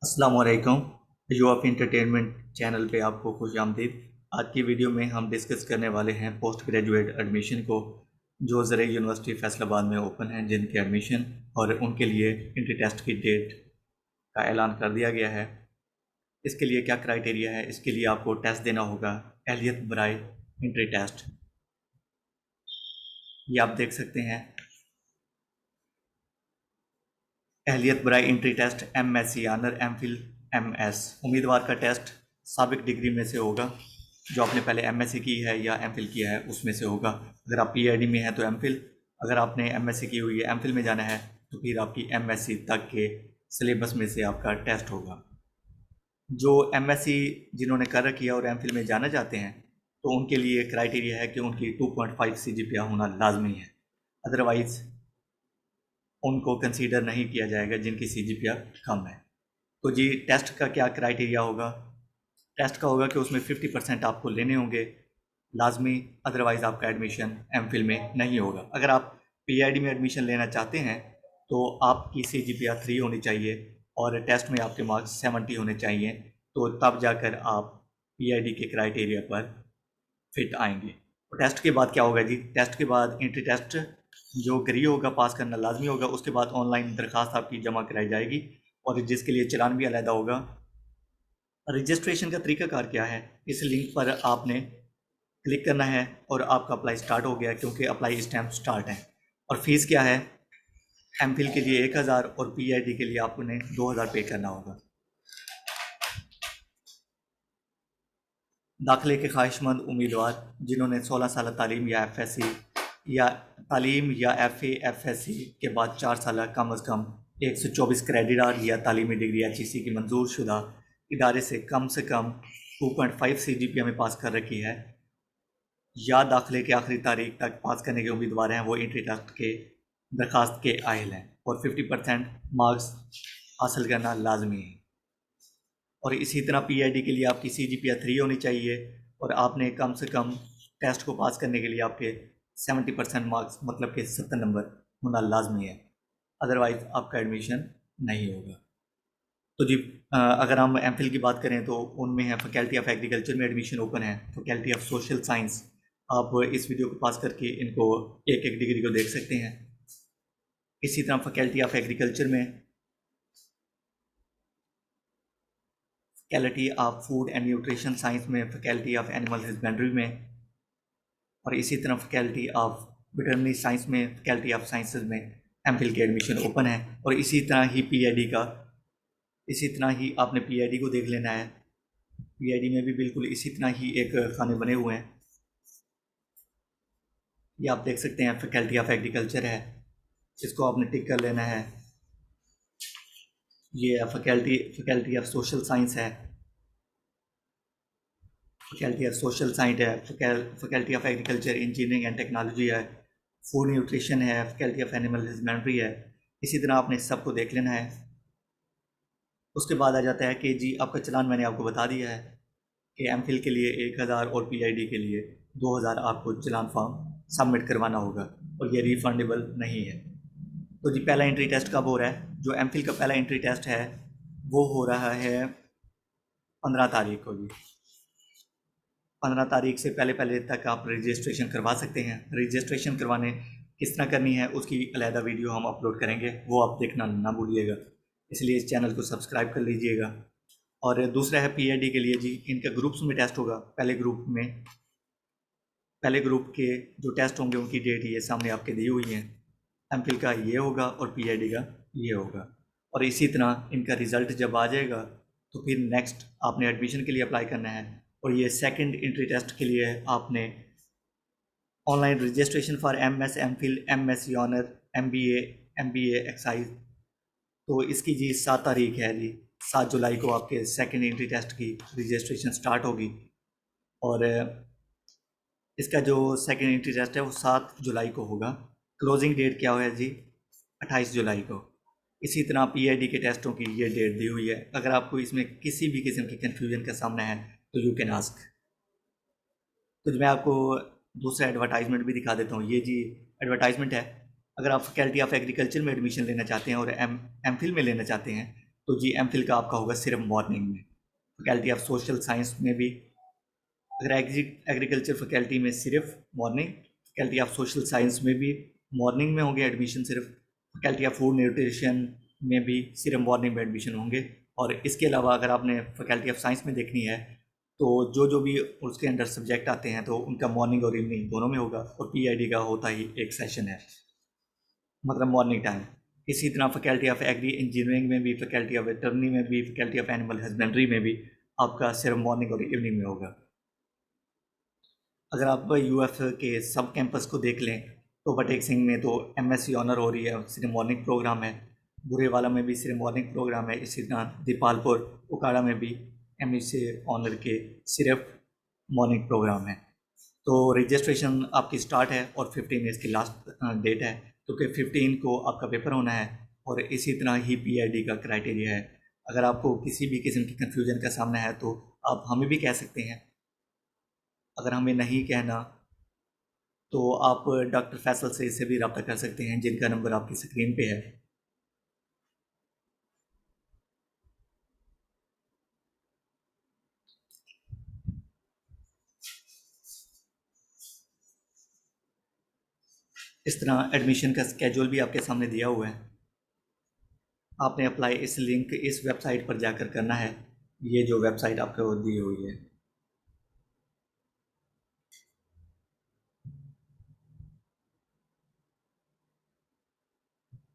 अस्सलाम वालेकुम। You of entertainment channel पे आपको खुश आमदीद। आज की वीडियो में हम डिस्कस करने वाले हैं पोस्ट ग्रेजुएट एडमिशन को, जो ज़र यूनिवर्सिटी फैसलाबाद में ओपन हैं, जिनके एडमिशन और उनके लिए इंट्री टेस्ट की डेट का ऐलान कर दिया गया है। इसके लिए क्या क्राइटेरिया है? इसके लिए आपको टेस्ट देना होगा, एहलियत बराए इंट्री टेस्ट। ये आप देख सकते हैं, एहलियत बराए entry test MSc honour MPhil MS। उम्मीदवार का टेस्ट साबिक डिग्री में से होगा, जो आपने पहले MSc की है या MPhil किया है उसमें से होगा। अगर आप PID में हैं तो MPhil, अगर आपने MSc की हुई है MPhil में जाना है तो फिर आपकी MSc तक के सिलेबस में से आपका टेस्ट होगा। जो MSc जिन्होंने कर रखी है और MPhil में जाना चाहते हैं तो उनके लिए क्राइटेरिया है कि उनकी 2.5 CGPA होना लाजमी है, अदरवाइज़ उनको कंसीडर नहीं किया जाएगा जिनकी CGPA कम है। तो जी टेस्ट का क्या क्राइटेरिया होगा? टेस्ट का होगा कि उसमें 50% आपको लेने होंगे लाजमी, अदरवाइज़ आपका एडमिशन MPhil में नहीं होगा। अगर आप PID में एडमिशन लेना चाहते हैं तो आपकी CGPA 3 होनी चाहिए और टेस्ट में आपके मार्क्स 70 होने चाहिए, तो तब जाकर आप PID के क्राइटेरिया पर फिट आएंगे। तो टेस्ट के बाद क्या होगा जी? टेस्ट के बाद इंट्री टेस्ट जो ग्री होगा, पास करना लाजमी होगा। उसके बाद ऑनलाइन दरख्वास्त आपकी जमा कराई जाएगी और जिसके लिए चलान भी अलहदा होगा। रजिस्ट्रेशन का तरीकाकार क्या है? इस लिंक पर आपने क्लिक करना है और आपका अप्लाई स्टार्ट हो गया, क्योंकि अप्लाई इस टाइम स्टार्ट है। और फीस क्या है? MPhil के लिए 1000 और PID के लिए आपने 2000 पे करना होगा। दाखिले के ख्वाहिशमंद उम्मीदवार जिन्होंने 16 साल तालीम या FA FSc के बाद 4 साल कम अज़ कम 124 क्रेडिट आवर या तालीमी डिग्री HEC की मंजूर शुदा इदारे से कम 2.5 CGPA में पास कर रखी है, या दाखिले की आखिरी तारीख तक पास करने के उम्मीदवार हैं, वो इंट्री टेस्ट के दरखास्त के आहिल हैं और 50% मार्क्स हासिल करना लाजमी है। और इसी तरह PID के लिए आपकी CGPA 3 होनी चाहिए और आपने कम से कम टेस्ट को पास करने के लिए आपके 70% मार्क्स, मतलब कि 70 नंबर होना लाजमी है, अदरवाइज़ आपका एडमिशन नहीं होगा। तो जी अगर हम MPhil की बात करें तो उनमें है फैकल्टी ऑफ एग्रीकल्चर में एडमिशन ओपन है, फैकल्टी ऑफ सोशल साइंस। आप इस वीडियो को पास करके इनको एक एक डिग्री को देख सकते हैं। इसी तरह फैकल्टी ऑफ एग्रीकल्चर में, faculty of food and nutrition science में, फैकल्टी ऑफ एनिमल हस्बेंड्री में, और इसी तरह फैकल्टी ऑफ वेटरनरी साइंस में, फैकल्टी ऑफ साइंसेज में MPhil के एडमिशन ओपन है। और इसी तरह ही आपने PID को देख लेना है। PID में भी बिल्कुल इसी तरह ही एक खाने बने हुए हैं, ये आप देख सकते हैं। फैकल्टी ऑफ एग्रीकल्चर है, इसको आपने टिक कर लेना है। ये फैकल्टी ऑफ सोशल साइंस है, फैकल्टी ऑफ सोशल साइंस है, faculty of agriculture engineering and technology है, फूड न्यूट्रिशन है, फैकल्टी ऑफ एनिमल हस्बेंड्री है। इसी तरह आपने सबको देख लेना है। उसके बाद आ जाता है कि जी आपका चलान मैंने आपको बता दिया है कि MPhil के लिए 1000 और PID के लिए 2000 आपको चलान फॉर्म सबमिट करवाना होगा और ये रिफंडेबल नहीं है। तो जी पहला एंट्री टेस्ट कब हो रहा है? जो MPhil का पहला एंट्री टेस्ट है वो हो रहा है 15 तारीख को। जी 15 तारीख से पहले पहले तक आप रजिस्ट्रेशन करवा सकते हैं। रजिस्ट्रेशन करवाने किस तरह करनी है उसकी अलहदा वीडियो हम अपलोड करेंगे, वो आप देखना ना भूलिएगा, इसलिए इस चैनल को सब्सक्राइब कर लीजिएगा। और दूसरा है PID के लिए, जी इनका ग्रुप्स में टेस्ट होगा। पहले ग्रुप के जो टेस्ट होंगे उनकी डेट ये सामने आपके दी हुई है। MPhil का ये होगा और PID का ये होगा। और इसी तरह इनका रिज़ल्ट जब आ जाएगा तो फिर नेक्स्ट आपने एडमिशन के लिए अप्लाई करना है। और ये सेकंड एंट्री टेस्ट के लिए आपने online registration for MS MPhil MSc honour MBA excise, तो इसकी जी 7 तारीख है। जी 7 जुलाई को आपके सेकंड एंट्री टेस्ट की रजिस्ट्रेशन स्टार्ट होगी और इसका जो सेकंड एंट्री टेस्ट है वो 7 जुलाई को होगा। क्लोजिंग डेट क्या है जी? 28 जुलाई को। इसी तरह PID के टेस्टों की ये डेट दी हुई है। अगर आपको इसमें किसी भी किस्म की कन्फ्यूजन का सामना है तो यू कैन आस्क। तो मैं आपको दूसरा एडवर्टाइजमेंट भी दिखा देता हूँ। ये जी एडवर्टाइजमेंट है। अगर आप फैकल्टी ऑफ एग्रीकल्चर में एडमिशन लेना चाहते हैं और MPhil में लेना चाहते हैं तो जी एम का आपका होगा सिर्फ मॉर्निंग में। फैकल्टी ऑफ सोशल साइंस में भी, अगर एग्रीकल्चर फैकल्टी में सिर्फ morning, faculty of social science में भी मॉर्निंग में होंगे एडमिशन सिर्फ, फैकल्टी ऑफ फूड न्यूट्रिशन में भी सिर्फ मॉर्निंग में एडमिशन होंगे। और इसके अलावा अगर आपने फैकल्टी ऑफ साइंस में देखनी है तो जो भी उसके अंडर सब्जेक्ट आते हैं तो उनका मॉर्निंग और इवनिंग दोनों में होगा, और पीआईडी का होता ही एक सेशन है, मतलब मॉर्निंग टाइम। इसी तरह फैकल्टी ऑफ एग्री इंजीनियरिंग में भी, फैकल्टी ऑफ वेटरनरी में भी, फैकल्टी ऑफ एनिमल हस्बेंड्री में भी आपका सिर्फ मॉर्निंग और इवनिंग में होगा। अगर आप यूएफ के सब कैंपस को देख लें तो बटेक सिंह में तो एमएससी ऑनर हो रही है, सिर्फ मॉर्निंग प्रोग्राम है। बुरेवाला में भी सिर्फ मॉर्निंग प्रोग्राम है। इसी तरह दीपालपुर उकाड़ा में भी एमएससी ऑनर के सिर्फ मॉर्निंग प्रोग्राम है। तो रजिस्ट्रेशन आपकी स्टार्ट है और 15 इसकी लास्ट डेट है, क्योंकि 15 को आपका पेपर होना है। और इसी तरह ही पीआईडी का क्राइटेरिया है। अगर आपको किसी भी किस्म की कन्फ्यूजन का सामना है तो आप हमें भी कह सकते हैं। अगर हमें नहीं कहना तो आप डॉक्टर फैसल से इससे भी रब्ता कर सकते हैं, जिनका नंबर आपकी स्क्रीन पे है। इस तरह एडमिशन का स्केड्यूल भी आपके सामने दिया हुआ है। आपने अप्लाई इस लिंक, इस वेबसाइट पर जाकर करना है। ये जो वेबसाइट आपको दी हुई है,